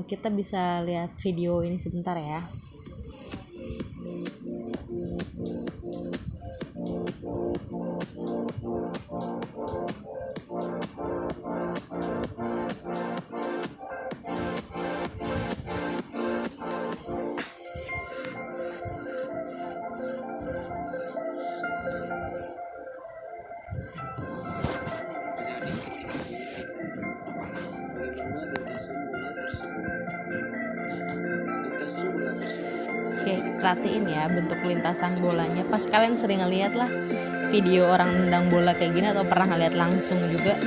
kita bisa lihat video ini sebentar ya. Oke, perhatiin ya bentuk lintasan bolanya. Pas kalian sering ngeliat lah video orang nendang bola kayak gini atau pernah ngeliat langsung juga.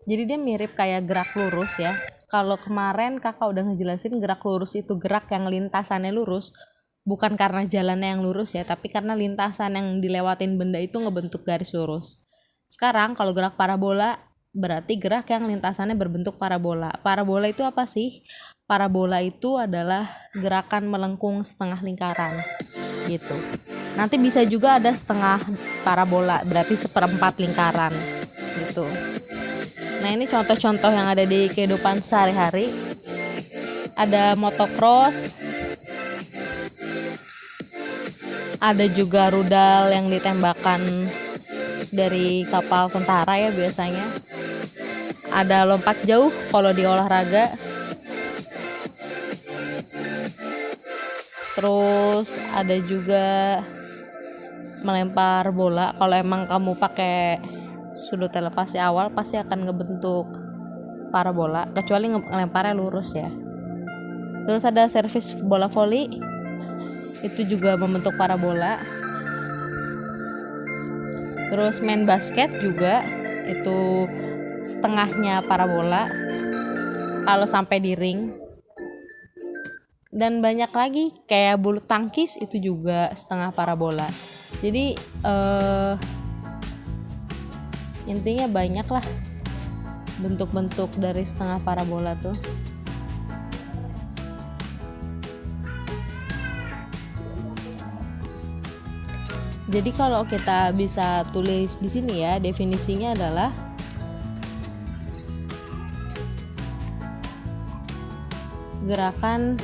Jadi dia mirip kayak gerak lurus ya. Kalau kemarin kakak udah ngejelasin gerak lurus itu gerak yang lintasannya lurus, bukan karena jalannya yang lurus ya, tapi karena lintasan yang dilewatin benda itu ngebentuk garis lurus. Sekarang kalau gerak parabola berarti gerak yang lintasannya berbentuk parabola. Parabola itu apa sih? Parabola itu adalah gerakan melengkung setengah lingkaran gitu. Nanti bisa juga ada setengah parabola, berarti seperempat lingkaran gitu. Nah, ini contoh-contoh yang ada di kehidupan sehari-hari. Ada motocross, ada juga rudal yang ditembakkan dari kapal tentara ya biasanya. Ada lompat jauh kalau di olahraga. Terus ada juga melempar bola. Kalau emang kamu pakai sudut elevasi awal pasti akan ngebentuk parabola, kecuali ngelemparnya lurus ya. Terus ada servis bola voli, itu juga membentuk parabola. Terus main basket juga itu setengahnya parabola kalau sampai di ring. Dan banyak lagi kayak bulu tangkis itu juga setengah parabola. Jadi intinya banyak lah bentuk-bentuk dari setengah parabola tuh. Jadi kalau kita bisa tulis di sini ya, definisinya adalah gerakan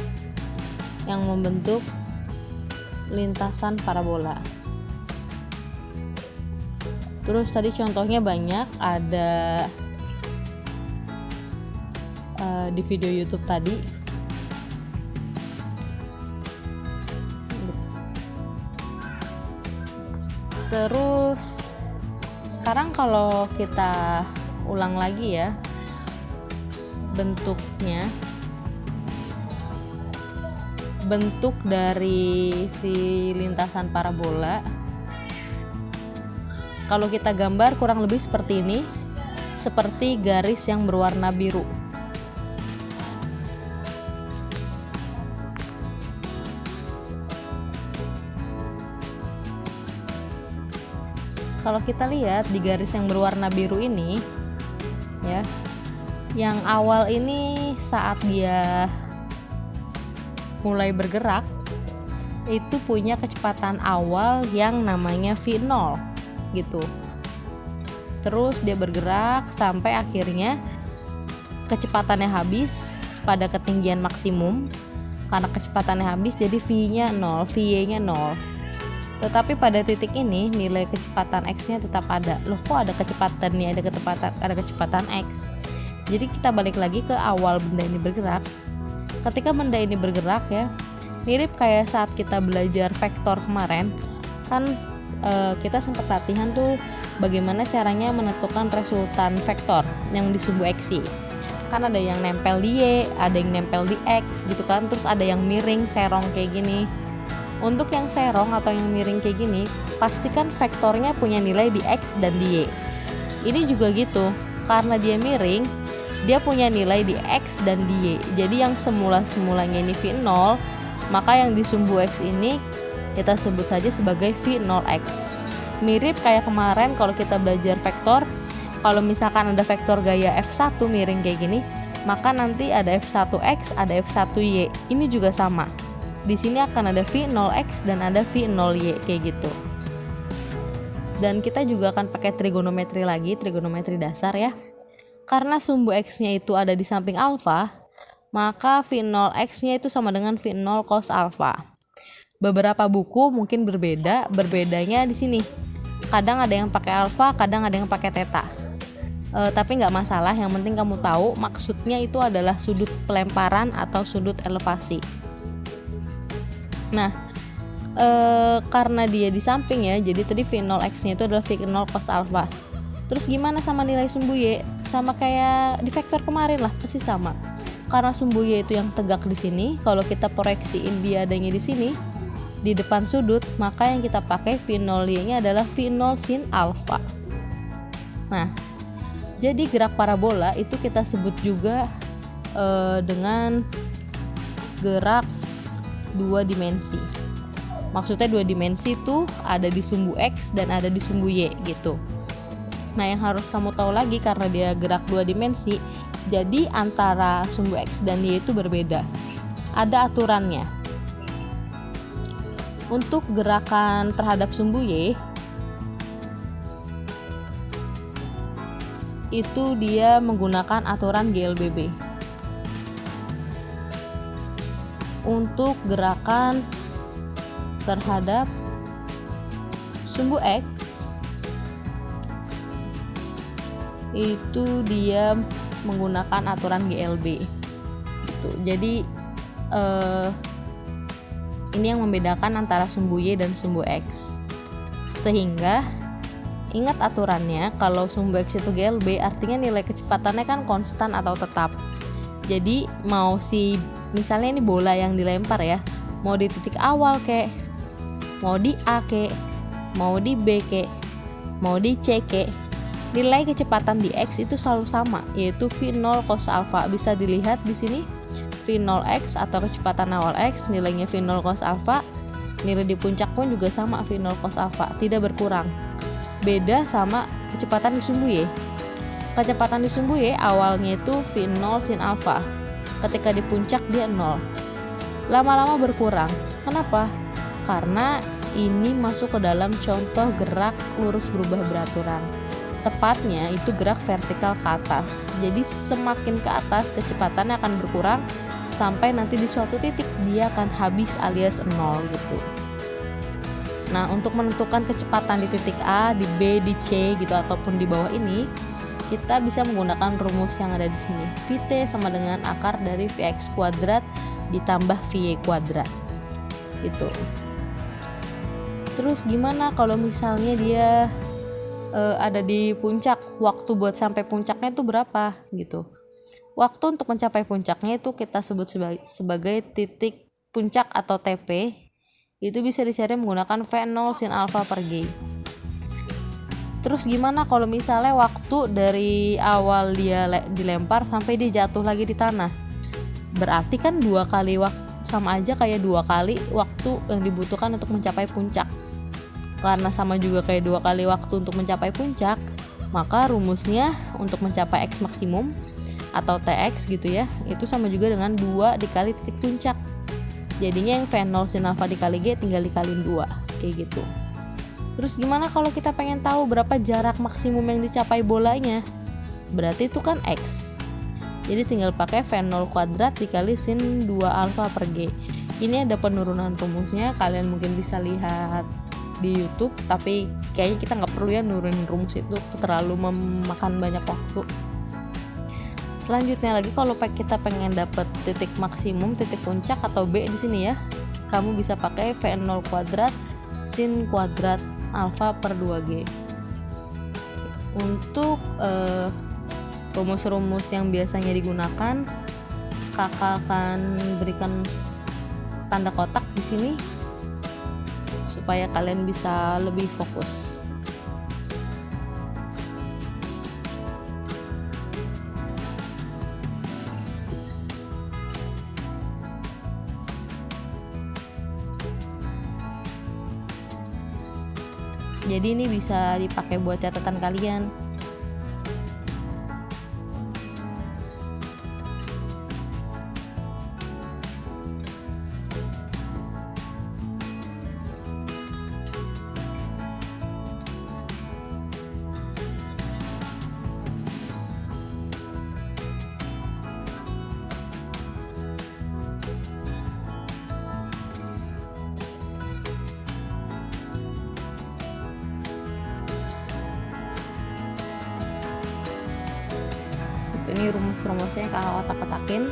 yang membentuk lintasan parabola. Terus tadi contohnya banyak, ada di video YouTube tadi. Terus sekarang kalau kita ulang lagi ya bentuknya, bentuk dari si lintasan parabola. Kalau kita gambar kurang lebih seperti ini, seperti garis yang berwarna biru. Kalau kita lihat di garis yang berwarna biru ini, ya, yang awal ini saat dia mulai bergerak, itu punya kecepatan awal yang namanya V0 gitu. Terus dia bergerak sampai akhirnya kecepatannya habis pada ketinggian maksimum. Karena kecepatannya habis jadi V-nya 0, VY-nya 0. Tetapi pada titik ini nilai kecepatan X-nya tetap ada. Loh, kok ada kecepatan nih, ada kecepatan X. Jadi kita balik lagi ke awal benda ini bergerak. Ketika benda ini bergerak ya, mirip kayak saat kita belajar vektor kemarin. Kan kita sempat latihan tuh bagaimana caranya menentukan resultan vektor yang di sumbu X, Y. Kan ada yang nempel di Y, ada yang nempel di X gitu kan. Terus ada yang miring, serong kayak gini. Untuk yang serong atau yang miring kayak gini, pastikan vektornya punya nilai di X dan di Y. Ini juga gitu, karena dia miring, dia punya nilai di X dan di Y. Jadi yang semula-semulanya ini V0, maka yang di sumbu X ini kita sebut saja sebagai V0X. Mirip kayak kemarin kalau kita belajar vektor, kalau misalkan ada vektor gaya F1 miring kayak gini, maka nanti ada F1X, ada F1Y. Ini juga sama. Di sini akan ada V0X dan ada V0Y kayak gitu. Dan kita juga akan pakai trigonometri lagi, trigonometri dasar ya. Karena sumbu X-nya itu ada di samping alfa, maka V0 X-nya itu sama dengan V0 cos alfa. Beberapa buku mungkin berbedanya di sini. Kadang ada yang pakai alfa, kadang ada yang pakai theta. Tapi nggak masalah, yang penting kamu tahu maksudnya itu adalah sudut pelemparan atau sudut elevasi. Nah, karena dia di samping ya, jadi tadi V0 X-nya itu adalah V0 cos alfa. Terus gimana sama nilai sumbu Y? Sama kayak di vektor kemarin lah, pasti sama. Karena sumbu Y itu yang tegak di sini, kalau kita proyeksiin dia adanya di sini, di depan sudut, maka yang kita pakai V0 Y-nya adalah V0 sin alfa. Nah, jadi gerak parabola itu kita sebut juga dengan gerak dua dimensi. Maksudnya dua dimensi itu ada di sumbu X dan ada di sumbu Y gitu. Nah, yang harus kamu tahu lagi karena dia gerak dua dimensi, jadi antara sumbu X dan Y itu berbeda. Ada aturannya. Untuk gerakan terhadap sumbu Y, itu dia menggunakan aturan GLBB. Untuk gerakan terhadap sumbu X itu dia menggunakan aturan GLB gitu. Jadi ini yang membedakan antara sumbu Y dan sumbu X. Sehingga ingat aturannya, kalau sumbu X itu GLB artinya nilai kecepatannya kan konstan atau tetap. Jadi mau misalnya ini bola yang dilempar ya, mau di titik awal kek, mau di A kek, mau di B kek, mau di C kek, nilai kecepatan di X itu selalu sama, yaitu V0 cos alfa. Bisa dilihat di sini V0 X atau kecepatan awal X, nilainya V0 cos alfa. Nilai di puncak pun juga sama, V0 cos alfa, tidak berkurang. Beda sama kecepatan di sumbu Y. Kecepatan di sumbu Y awalnya itu V0 sin alfa. Ketika di puncak dia 0. Lama-lama berkurang. Kenapa? Karena ini masuk ke dalam contoh gerak lurus berubah beraturan. Tepatnya itu gerak vertikal ke atas. Jadi semakin ke atas kecepatannya akan berkurang sampai nanti di suatu titik dia akan habis alias 0 gitu. Nah, untuk menentukan kecepatan di titik A, di B, di C gitu ataupun di bawah ini, kita bisa menggunakan rumus yang ada di sini. Vt sama dengan akar dari Vx kuadrat ditambah Vy kuadrat. Gitu. Terus gimana kalau misalnya dia ada di puncak, waktu buat sampai puncaknya itu berapa gitu. Waktu untuk mencapai puncaknya itu kita sebut sebagai titik puncak atau TP. Itu bisa dicari menggunakan V0 sin alfa per G. Terus gimana kalau misalnya waktu dari awal dia dilempar sampai dia jatuh lagi di tanah? Berarti kan 2 kali waktu, sama aja kayak 2 kali waktu yang dibutuhkan untuk mencapai puncak. Karena sama juga kayak 2 kali waktu untuk mencapai puncak, maka rumusnya untuk mencapai X maksimum atau TX gitu ya, itu sama juga dengan 2 dikali titik puncak. Jadinya yang V0 sin alfa dikali G tinggal dikaliin 2, kayak gitu. Terus gimana kalau kita pengen tahu berapa jarak maksimum yang dicapai bolanya? Berarti itu kan X. Jadi tinggal pakai V0 kuadrat dikali sin 2 alfa per G. Ini ada penurunan rumusnya, kalian mungkin bisa lihat di YouTube, tapi kayaknya kita nggak perlu ya nurunin rumus itu, terlalu memakan banyak waktu. Selanjutnya lagi, kalau kita pengen dapat titik maksimum, titik puncak atau B di sini ya, kamu bisa pakai V0 kuadrat sin kuadrat alfa per 2G. Untuk rumus-rumus yang biasanya digunakan, kakak akan berikan tanda kotak di sini supaya kalian bisa lebih fokus. Jadi ini bisa dipakai buat catatan kalian. Ini rumus-rumusnya kalau otak-otakin.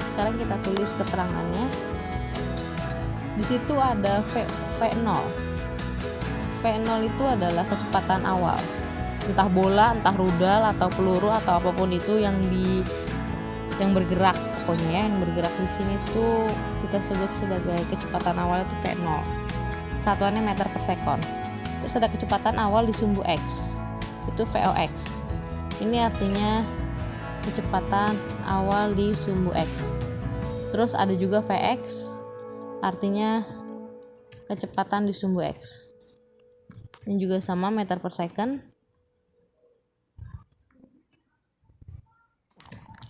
Sekarang kita tulis keterangannya. Di situ ada V0. V0 itu adalah kecepatan awal. Entah bola, entah rudal atau peluru atau apapun itu yang bergerak, pokoknya ya, yang bergerak di sini tuh kita sebut sebagai kecepatan awal itu V0. Satuannya meter per sekon. Terus ada kecepatan awal di sumbu X. Itu VOX. Ini artinya kecepatan awal di sumbu X. Terus ada juga Vx, artinya kecepatan di sumbu X. Ini juga sama, meter per second.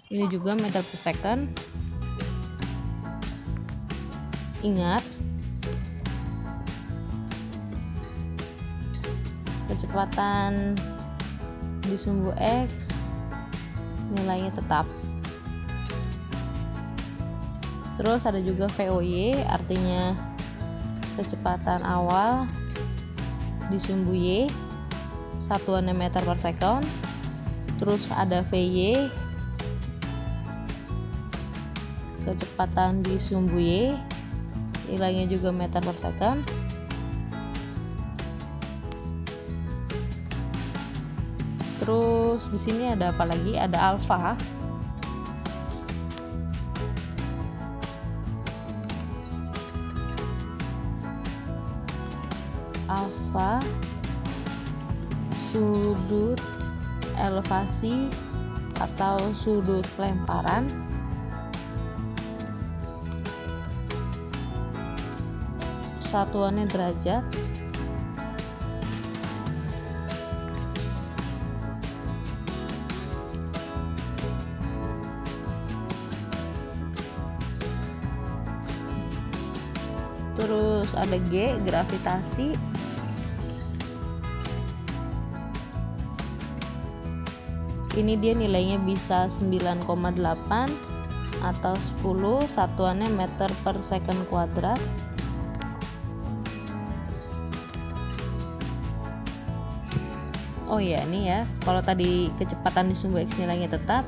Ini juga meter per second. Ingat, kecepatan di sumbu X nilainya tetap. Terus ada juga VOY, artinya kecepatan awal di sumbu Y, satuannya meter per second. Terus ada VY, kecepatan di sumbu Y, nilainya juga meter per second. Terus di sini ada apa lagi? Ada alfa. Alfa sudut elevasi atau sudut pelemparan satuannya derajat. Terus ada G, gravitasi. Ini dia nilainya bisa 9,8 atau 10, satuannya meter per second kuadrat. Oh ya, ini ya, kalau tadi kecepatan di sumbu X nilainya tetap,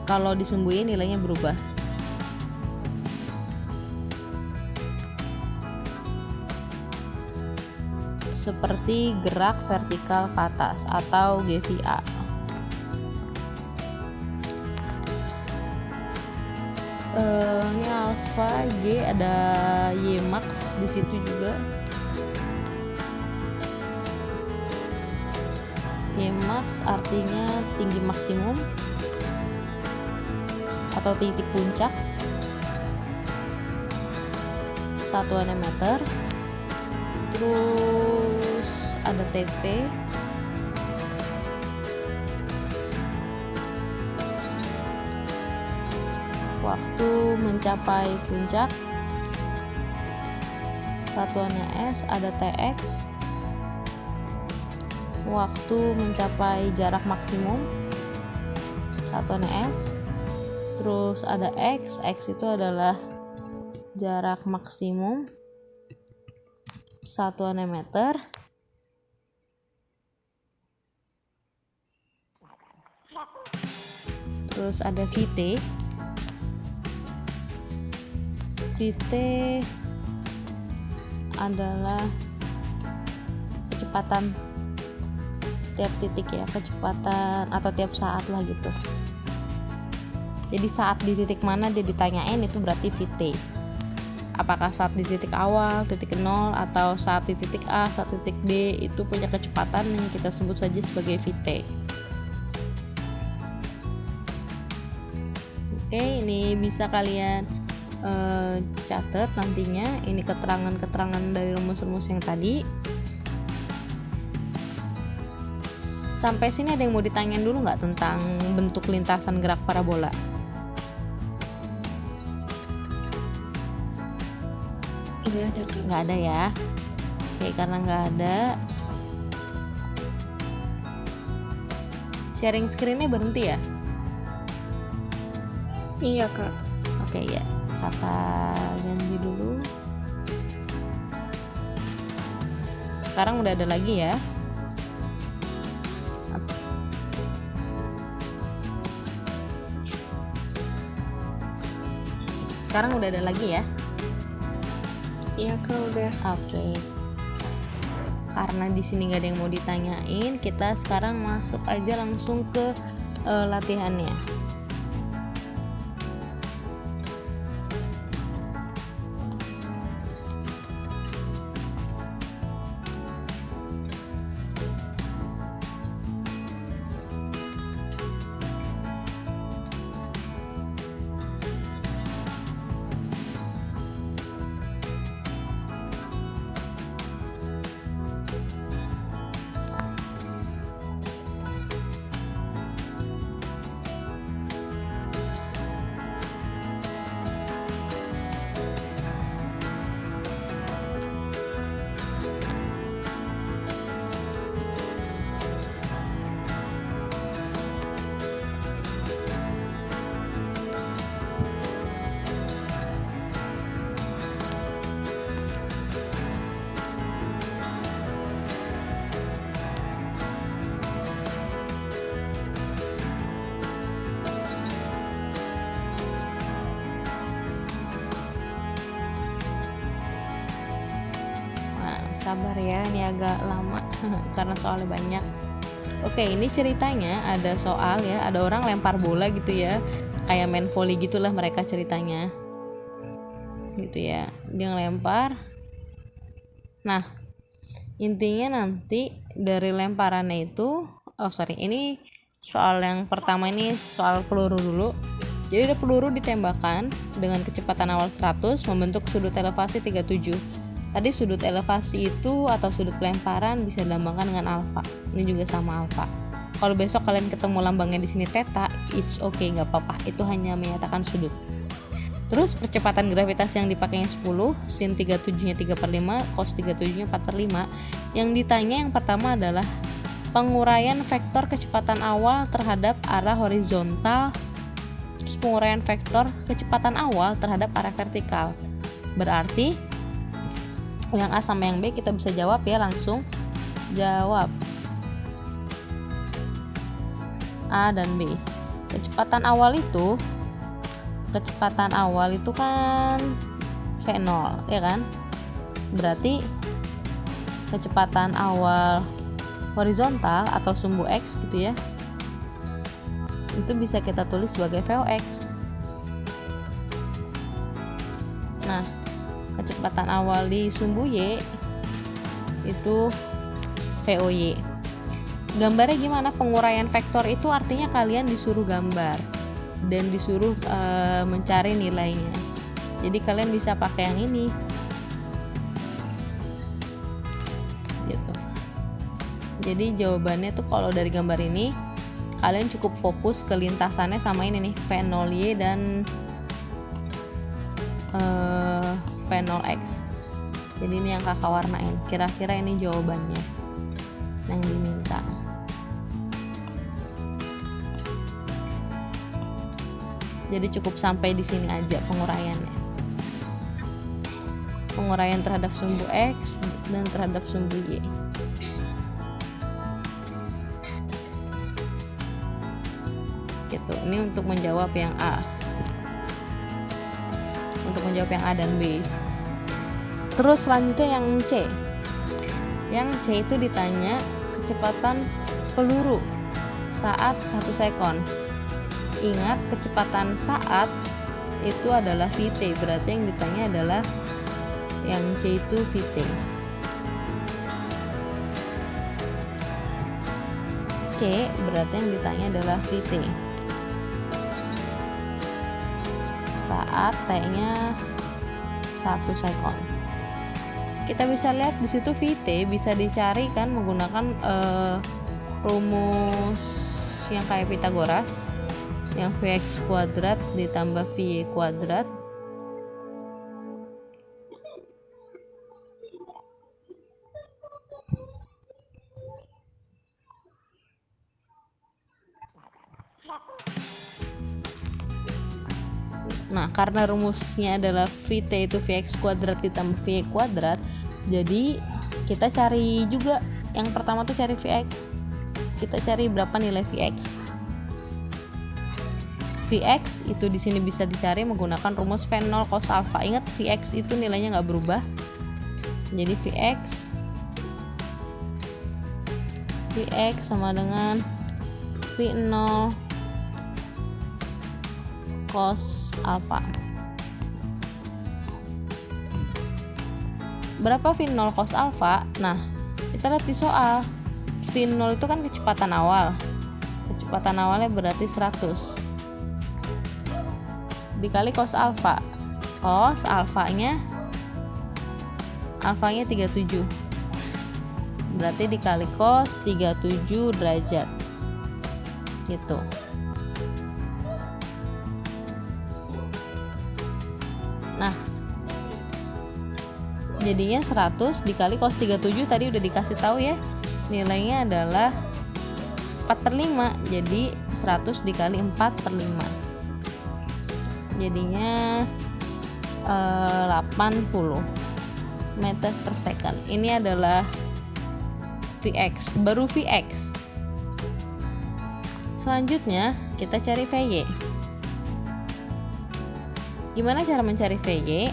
kalau di sumbu Y nilainya berubah. Seperti gerak vertikal ke atas atau GVA. Ini alfa, G, ada Y max di situ juga. Y max artinya tinggi maksimum atau titik puncak. Satuannya meter. Terus ada TP, waktu mencapai puncak. Satuannya S. Ada TX, waktu mencapai jarak maksimum. Satuannya S. Terus ada X. X itu adalah jarak maksimum. Satuannya meter. Terus ada VT. VT adalah kecepatan tiap titik ya, kecepatan atau tiap saat lah gitu. Jadi saat di titik mana dia ditanyain itu berarti VT. Apakah saat di titik awal, titik 0, atau saat di titik A, saat di titik B, itu punya kecepatan yang kita sebut saja sebagai VT. Oke, ini bisa kalian catat nantinya. Ini keterangan-keterangan dari rumus-rumus yang tadi. Sampai sini ada yang mau ditanyain dulu nggak tentang bentuk lintasan gerak parabola? Nggak ada ya. Oke, karena nggak ada, sharing screen-nya berhenti ya? Iya, Kak. Oke ya. Kakak ganti dulu. Sekarang udah ada lagi ya. Sekarang udah ada lagi ya. Iya Kak, udah. Oke. Karena di sini nggak ada yang mau ditanyain, kita sekarang masuk aja langsung ke latihannya. Sabar ya, ini agak lama karena soalnya banyak. Oke, ini ceritanya ada soal ya, ada orang lempar bola gitu ya, kayak main volley gitulah mereka ceritanya, gitu ya. Dia ngelempar. Nah, intinya nanti dari lemparannya itu, ini soal yang pertama, ini soal peluru dulu. Jadi ada peluru ditembakkan dengan kecepatan awal 100 membentuk sudut elevasi 37. Tadi sudut elevasi itu atau sudut pelemparan bisa dilambangkan dengan alfa. Ini juga sama alfa. Kalau besok kalian ketemu lambangnya di sini theta, it's okay, nggak apa-apa. Itu hanya menyatakan sudut. Terus percepatan gravitasi yang dipakainya 10, sin 37-nya 3/5, cos 37-nya 4/5. Yang ditanya yang pertama adalah penguraian vektor kecepatan awal terhadap arah horizontal. Terus penguraian vektor kecepatan awal terhadap arah vertikal. Berarti yang A sama yang B kita bisa jawab ya, langsung jawab A dan B. Kecepatan awal itu kan V0 ya kan, berarti kecepatan awal horizontal atau sumbu X gitu ya, itu bisa kita tulis sebagai Vox. Nah, kecepatan awal di sumbu Y itu VOY. Gambarnya gimana? Penguraian vektor itu artinya kalian disuruh gambar dan disuruh mencari nilainya. Jadi kalian bisa pakai yang ini gitu. Jadi jawabannya tuh kalau dari gambar ini kalian cukup fokus ke lintasannya sama ini nih, V0Y dan V0X. Jadi ini yang kakak warnain. Kira-kira ini jawabannya yang diminta. Jadi cukup sampai di sini aja penguraiannya. Penguraian terhadap sumbu X dan terhadap sumbu Y. Gitu. Ini untuk menjawab yang A. Untuk menjawab yang A dan B. Terus selanjutnya yang C. Yang C itu ditanya kecepatan peluru saat 1 sekon. Ingat, kecepatan saat itu adalah Vt, berarti yang ditanya adalah yang C itu Vt. C berarti yang ditanya adalah Vt saat T-nya 1 sekon. Kita bisa lihat di situ Vt bisa dicari kan menggunakan rumus yang kayak Pitagoras, yang Vx kuadrat ditambah Vy kuadrat Nah, karena rumusnya adalah VT itu Vx kuadrat ditambah Vy kuadrat, jadi kita cari juga yang pertama tuh cari Vx. Kita cari berapa nilai Vx. Vx itu di sini bisa dicari menggunakan rumus V0 cos alfa. Ingat Vx itu nilainya nggak berubah. Jadi Vx sama dengan V0 cos alfa. Berapa V0 cos alfa? Nah, kita lihat di soal. V0 itu kan kecepatan awal. Kecepatan awalnya berarti 100 dikali cos alfa. Cos alfanya 37. Berarti dikali cos 37 derajat. Gitu. Nah, jadinya 100 dikali cos 37 tadi udah dikasih tahu ya. Nilainya adalah 4/5. Jadi 100 dikali 4/5. Jadinya 80 meter per second. Ini adalah Vx, baru Vx. Selanjutnya kita cari Vy. Gimana cara mencari Vy?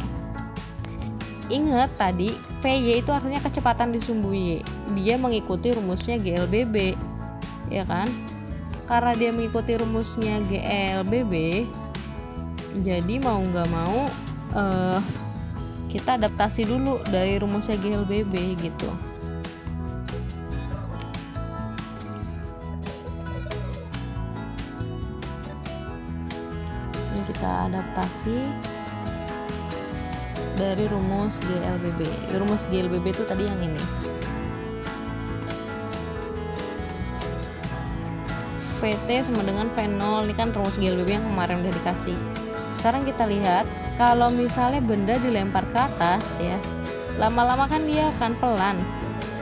Ingat tadi Vy itu artinya kecepatan di sumbu Y. Dia mengikuti rumusnya GLBB, ya kan? Karena dia mengikuti rumusnya GLBB, jadi mau nggak mau kita adaptasi dulu dari rumusnya GLBB gitu. Ini kita adaptasi dari rumus GLBB. Rumus GLBB itu tadi yang ini. VT sama dengan V0. Ini kan rumus GLBB yang kemarin udah dikasih. Sekarang kita lihat kalau misalnya benda dilempar ke atas ya, lama-lama kan dia akan pelan,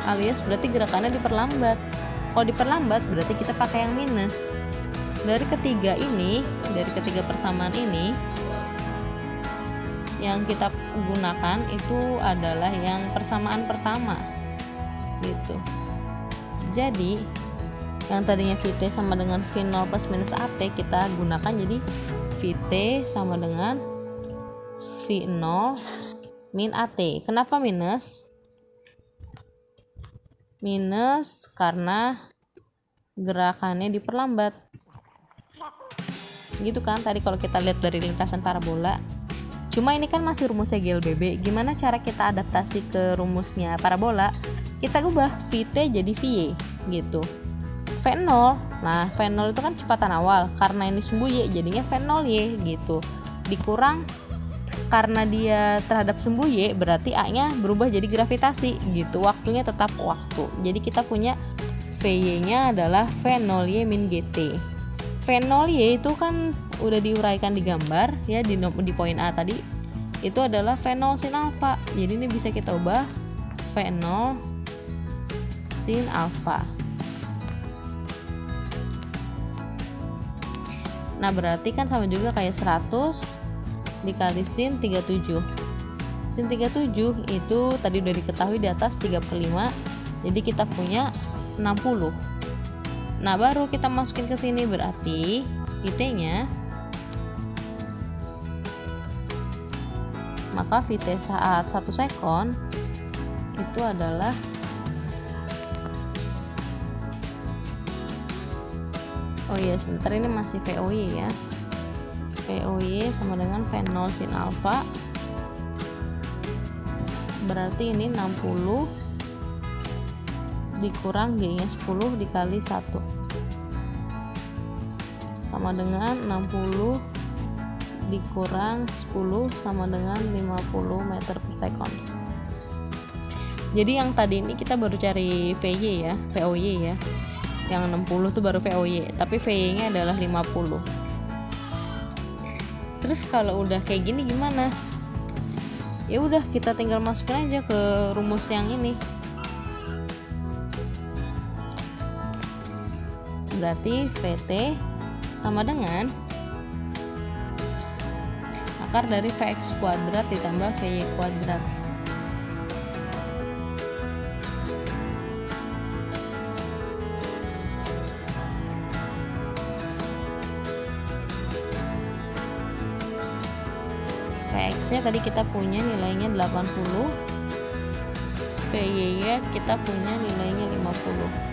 alias berarti gerakannya diperlambat. Kalau diperlambat berarti kita pakai yang minus. Dari ketiga persamaan ini, yang kita gunakan itu adalah yang persamaan pertama gitu. Jadi yang tadinya VT sama dengan V0 plus minus AT kita gunakan jadi VT sama dengan V0 min AT. Kenapa minus? Minus karena gerakannya diperlambat. Gitu kan tadi kalau kita lihat dari lintasan parabola. Cuma ini kan masih rumusnya GLBB. Gimana cara kita adaptasi ke rumusnya parabola? Kita ubah VT jadi Vy gitu. V0. Nah, V0 itu kan kecepatan awal. Karena ini sumbu Y, jadinya V0Y gitu. Dikurang karena dia terhadap sumbu Y, berarti A-nya berubah jadi gravitasi gitu. Waktunya tetap waktu. Jadi kita punya Vy-nya adalah V0Y min GT. V0Y itu kan udah diuraikan di gambar ya di poin A tadi. Itu adalah V0 sin alfa. Jadi ini bisa kita ubah V0 sin alfa. Nah berarti kan sama juga kayak 100 dikali sin 37. Sin 37 itu tadi udah diketahui di atas 3/5. Jadi kita punya 60. Nah baru kita masukin ke sini berarti VT-nya, maka VT saat 1 sekon itu adalah oh iya sebentar ini masih VOY ya. VOY sama dengan V0 sin alfa. Berarti ini 60 dikurang G-nya 10 dikali 1 sama dengan 60 dikurang 10 sama dengan 50 meter per second. Jadi yang tadi ini kita baru cari VY ya, VOY ya. Yang 60 tuh baru VOY, tapi VY-nya adalah 50. Terus kalau udah kayak gini gimana? Ya udah kita tinggal masukin aja ke rumus yang ini. Berarti VT sama dengan akar dari Vx kuadrat ditambah Vy kuadrat. Vx nya tadi kita punya nilainya 80, Vy nya kita punya nilainya 50.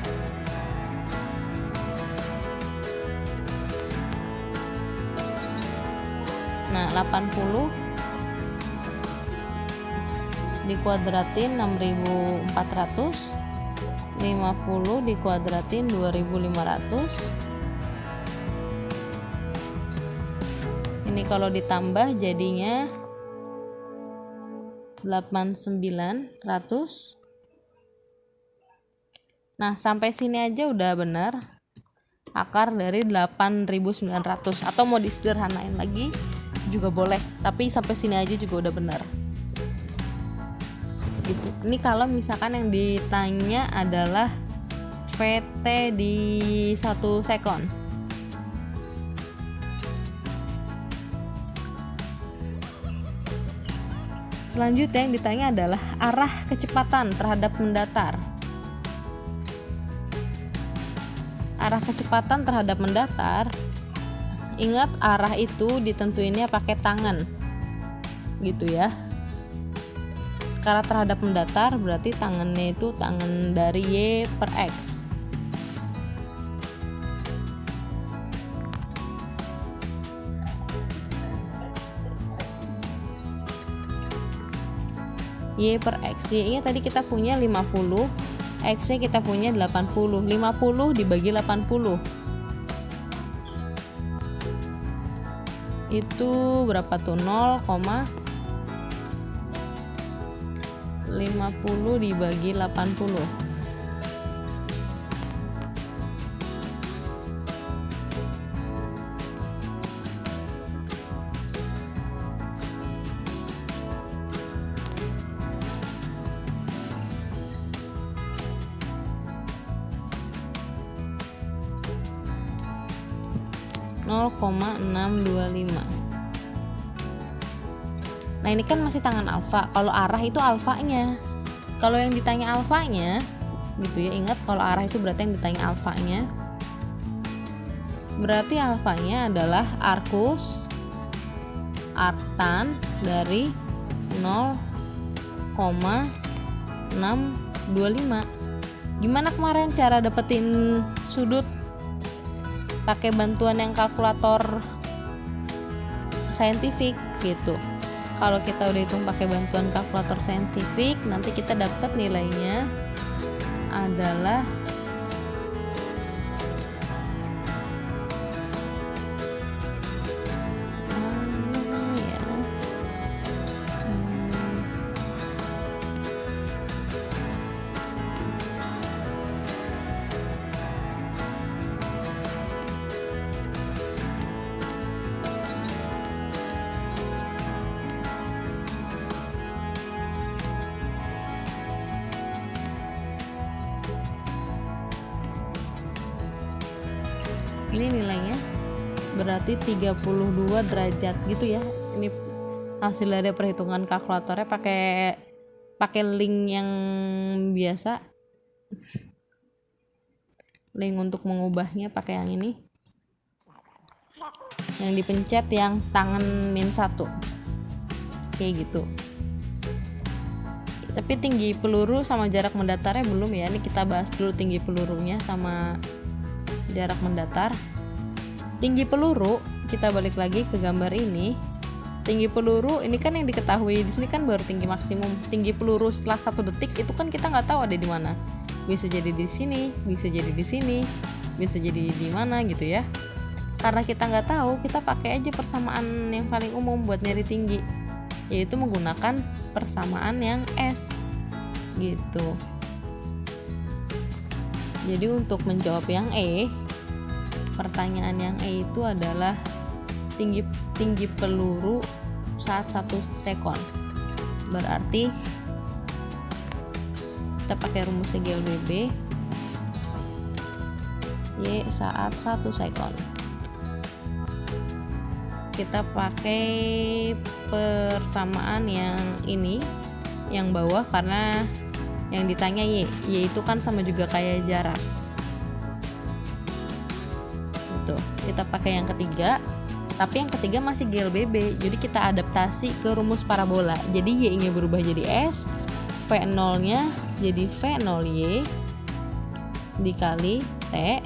Nah, 80 dikuadratin 6400, 50 dikuadratin 2500. Ini kalau ditambah jadinya 8900. Nah, sampai sini aja udah benar. Akar dari 8900, atau mau disederhanain lagi juga boleh, tapi sampai sini aja juga udah benar. Gitu. Ini kalau misalkan yang ditanya adalah VT di 1 sekon. Selanjutnya yang ditanya adalah arah kecepatan terhadap mendatar. Arah kecepatan terhadap mendatar, ingat arah itu ditentuinnya pakai tangan, gitu ya. Karena terhadap mendatar berarti tangannya itu tangan dari Y per X. Y per X, Y nya tadi kita punya 50, X nya kita punya 80. 50 dibagi 80 itu berapa tuh? 0,50 dibagi 80. Nah, ini kan masih tangan alfa. Kalau arah itu alfanya. Kalau yang ditanya alfanya, gitu ya, ingat kalau arah itu berarti yang ditanya alfanya. Berarti alfanya adalah arcus arctan dari 0,625. Gimana kemarin cara dapetin sudut pakai bantuan yang kalkulator saintifik gitu. Kalau kita udah hitung pakai bantuan kalkulator saintifik, nanti kita dapat nilainya adalah ini nilainya berarti 32 derajat gitu ya. Ini hasil dari perhitungan kalkulatornya pakai link yang biasa. Link untuk mengubahnya pakai yang ini. Yang dipencet yang tangan -1. Kayak gitu. Tapi tinggi peluru sama jarak mendatarnya belum ya. Ini kita bahas dulu tinggi pelurunya sama jarak mendatar. Tinggi peluru, kita balik lagi ke gambar ini. Tinggi peluru ini kan yang diketahui di sini kan baru tinggi maksimum. Tinggi peluru setelah 1 detik itu kan kita nggak tahu ada di mana. Bisa jadi di sini, bisa jadi di sini, bisa jadi di mana gitu ya. Karena kita nggak tahu, kita pakai aja persamaan yang paling umum buat nyari tinggi, yaitu menggunakan persamaan yang S gitu. Jadi untuk menjawab yang E, pertanyaan yang E itu adalah tinggi peluru saat 1 sekon. Berarti kita pakai rumus GLBB, Y saat 1 sekon. kita pakai persamaan yang ini, yang bawah, karena yang ditanya Y itu kan sama juga kayak jarak. Gitu. Kita pakai yang ketiga, tapi yang ketiga masih GLBB, jadi kita adaptasi ke rumus parabola. Jadi Y-nya berubah jadi S, V0-nya jadi V0Y dikali T.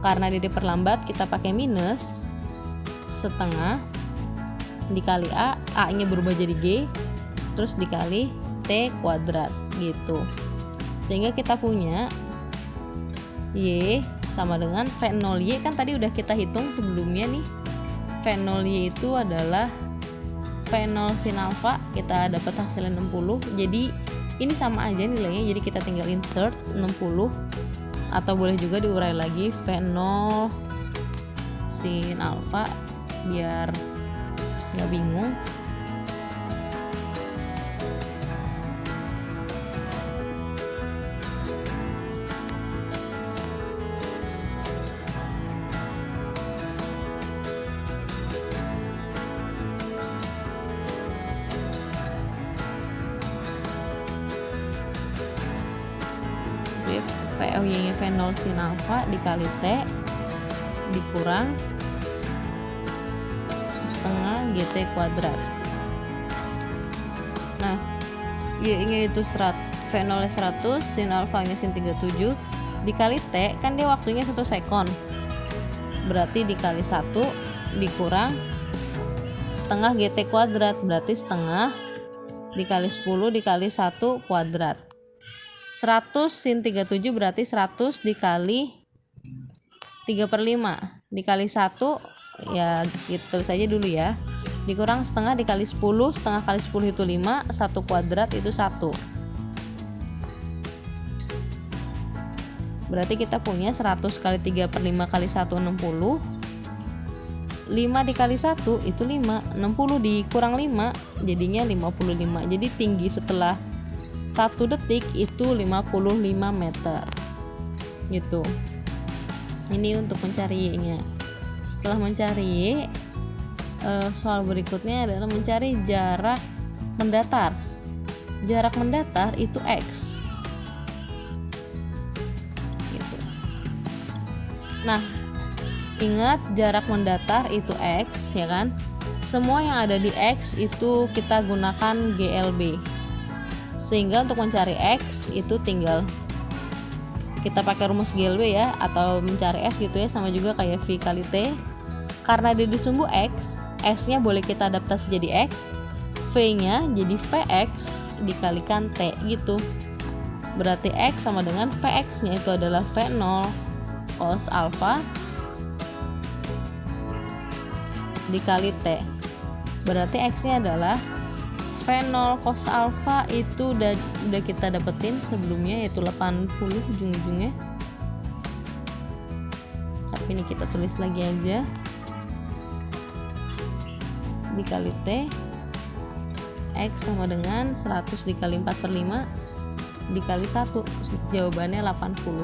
Karena dia diperlambat, kita pakai minus setengah dikali A-nya berubah jadi G, terus dikali T kuadrat gitu. Sehingga kita punya Y sama dengan V0Y, kan tadi udah kita hitung sebelumnya nih. V0Y itu adalah V0 sin alfa, kita dapat hasilnya 60. Jadi ini sama aja nilainya, jadi kita tinggal insert 60, atau boleh juga diurai lagi V0 sin alfa biar nggak bingung. VOY-nya V0 sin alfa dikali T dikurang setengah GT kuadrat. Nah, Y-nya itu V0 nya 100, sin alfa-nya sin 37 dikali T, kan dia waktunya 1 sekon, berarti dikali 1 dikurang setengah GT kuadrat, berarti setengah dikali 10 dikali 1 kuadrat. 100 sin 37 berarti 100 dikali 3/5 dikali 1, ya gitu tulis aja dulu ya, dikurang setengah dikali 10, setengah kali 10 itu 5, 1 kuadrat itu 1. Berarti kita punya 100 kali 3/5 kali 1 60, 5 dikali 1 itu 5, 60 dikurang 5 jadinya 55. Jadi tinggi setelah 1 detik itu 55 meter gitu. Ini untuk mencari Y-nya. Setelah mencari Y, soal berikutnya adalah mencari jarak mendatar. Jarak mendatar itu X gitu. Nah, ingat jarak mendatar itu X ya kan. Semua yang ada di X itu kita gunakan GLB. Sehingga untuk mencari X itu tinggal kita pakai rumus GLB ya, atau mencari S gitu ya, sama juga kayak V kali T. Karena dia disumbu X, S-nya boleh kita adaptasi jadi X, V-nya jadi VX dikalikan T gitu. Berarti X sama dengan VX-nya itu adalah V0 cos alpha dikali T. Berarti X-nya adalah V0 cos alpha, itu udah kita dapetin sebelumnya, yaitu 80 ujung-ujungnya. Tapi ini kita tulis lagi aja, dikali T. X sama dengan 100 dikali 4/5 dikali 1, jawabannya 80.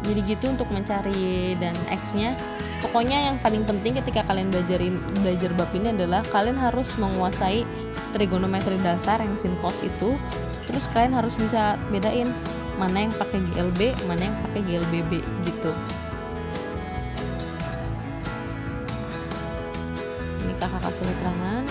Jadi gitu untuk mencari Y dan X-nya. Pokoknya yang paling penting ketika kalian belajar bab ini adalah kalian harus menguasai trigonometri dasar yang sin cos itu. Terus kalian harus bisa bedain mana yang pakai GLB, mana yang pakai GLBB gitu. Ini kakak kasih keterangan.